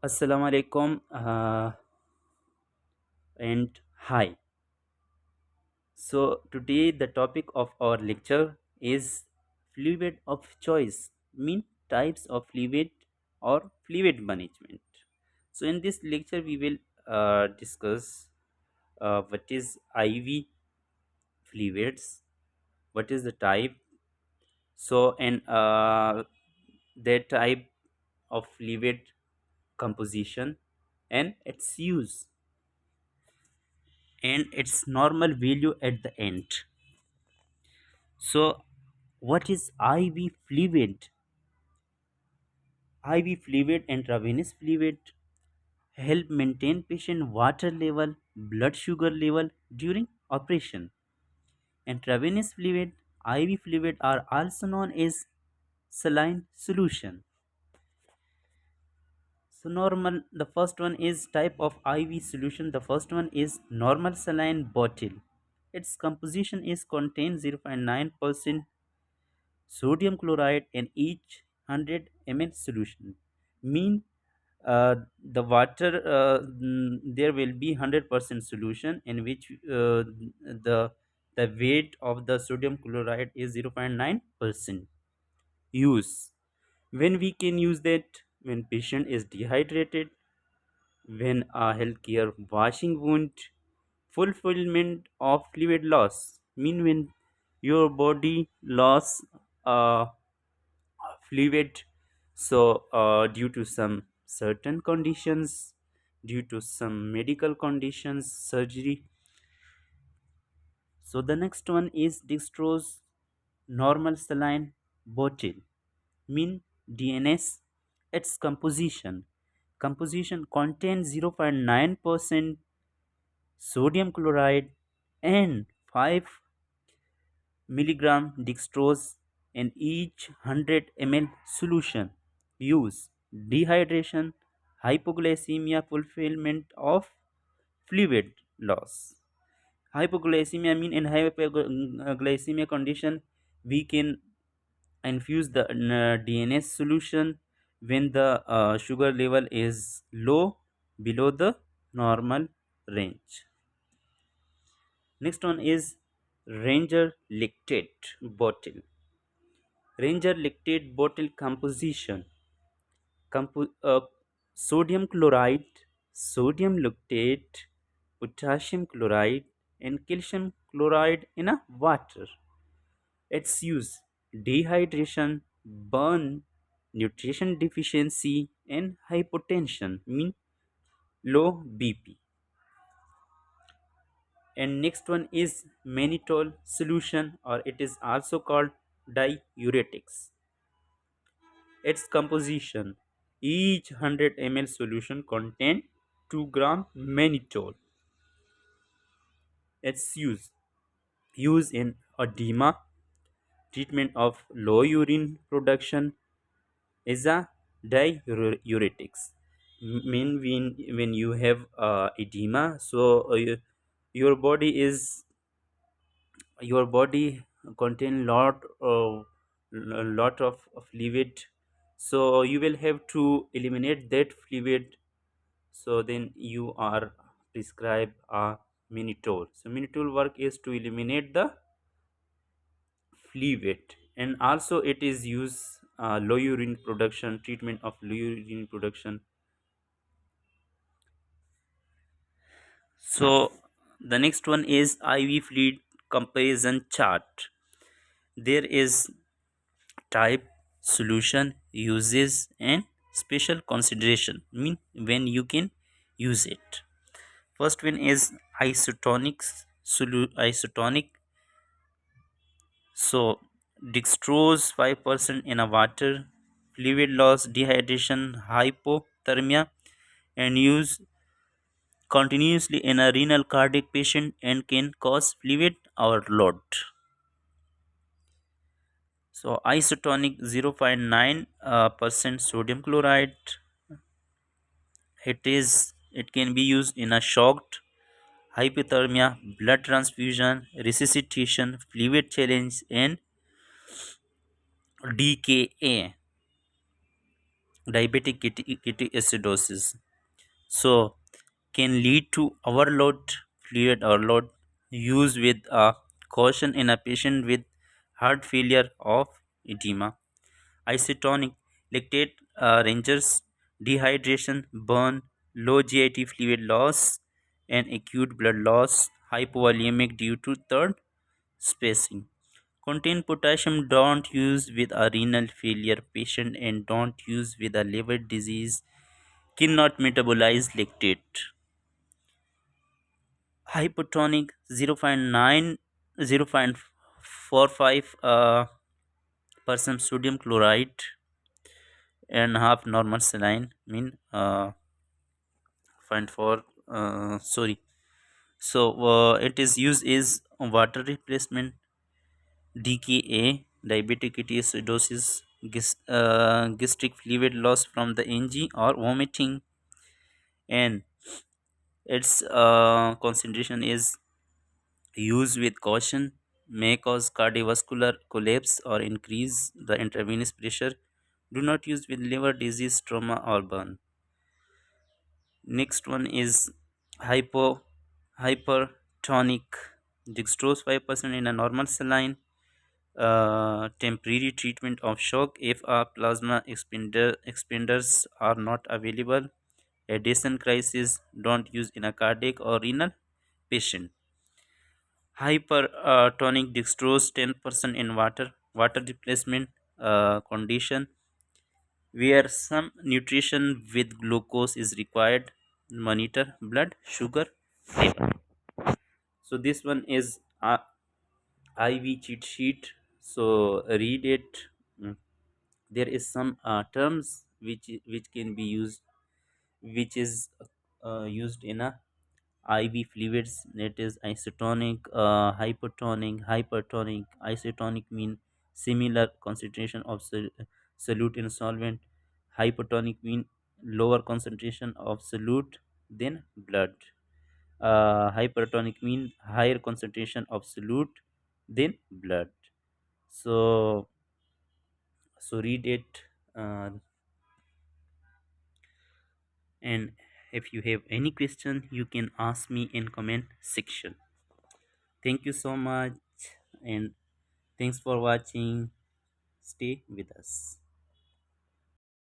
Assalamu alaikum and hi. So today the topic of our lecture is fluid of choice, mean types of fluid or fluid management. So in this lecture we will discuss what is IV fluids, what is the type. So and that type of fluid composition and its use and its normal value at the end. So, what is IV fluid? IV fluid and intravenous fluid help maintain patient water level, blood sugar level during operation. Intravenous fluid, IV fluid are also known as saline solution. So normal, the first one is type of IV solution. The first one is normal saline bottle. Its composition is contains 0.9% sodium chloride in each 100 ml solution. Mean the water there will be 100% solution in which the weight of the sodium chloride is 0.9%. Use when we can use that when patient is dehydrated, when a healthcare washing wound, fulfillment of fluid loss. Mean when your body loss uh, fluid, so due to some certain conditions, due to some medical conditions, surgery. So the next one is dextrose normal saline bottle, mean DNS. Its composition contains 0.9% sodium chloride and 5 milligram dextrose in each 100 ml solution. Use dehydration, hypoglycemia, fulfillment of fluid loss. Hypoglycemia mean in hypoglycemia condition we can infuse the DNS solution when the sugar level is low, below the normal range. Next one is Ranger lactate bottle. Ranger lactate bottle composition: sodium chloride, sodium lactate, potassium chloride, and calcium chloride in a water. Its use: dehydration, burn, nutrition deficiency, and hypotension, mean low BP. And next one is mannitol solution, or it is also called diuretics. Its composition: each 100 ml solution contain 2 gram mannitol. Its use in edema, treatment of low urine production, is a diuretics. Mean when you have edema, so your body contain lot of fluid, so you will have to eliminate that fluid. So then you are prescribed a minitor. So minitor work is to eliminate the fluid, and also it is used low urine production, treatment of low urine production. So the next one is IV fluid comparison chart. There is type, solution, uses, and special consideration, mean when you can use it. First one is isotonic. So dextrose 5% in a water, fluid loss, dehydration, hypothermia, and use continuously in a renal cardiac patient and can cause fluid overload. So isotonic 0.9 percent sodium chloride. It can be used in a shocked, hypothermia, blood transfusion, resuscitation, fluid challenge, and DKA. diabetic ketoacidosis. So can lead to overload, fluid overload. Use with caution in a patient with heart failure of edema. Isotonic lactate rangers, dehydration, burn, low GIT fluid loss, and acute blood loss, hypovolemic due to third spacing. Contain potassium, don't use with a renal failure patient and don't use with a liver disease, cannot metabolize lactate. Hypotonic 0.9 0.45 percent sodium chloride and half normal saline mean 0.4 sorry. So it is used is water replacement, DKA, diabetic ketoacidosis, gastric fluid loss from the ng or vomiting, and its concentration is used with caution, may cause cardiovascular collapse or increase the intravenous pressure. Do not use with liver disease, trauma, or burn. Next one is hypo hypertonic dextrose 5% in a normal saline. Temporary treatment of shock if a plasma expanders are not available. Addition crisis, don't use in a cardiac or renal patient. Hypertonic dextrose 10% in water replacement condition where some nutrition with glucose is required. Monitor blood sugar level. So this one is IV cheat sheet. So read it. Mm. There is some terms which can be used, which is used in a IV fluids. That is isotonic, hypotonic, hypertonic. Isotonic mean similar concentration of solute in solvent. Hypotonic mean lower concentration of solute than blood. Hypertonic mean higher concentration of solute than blood. So read it, uh, and if you have any question, you can ask me in comment section. Thank you so much, and thanks for watching. Stay with us.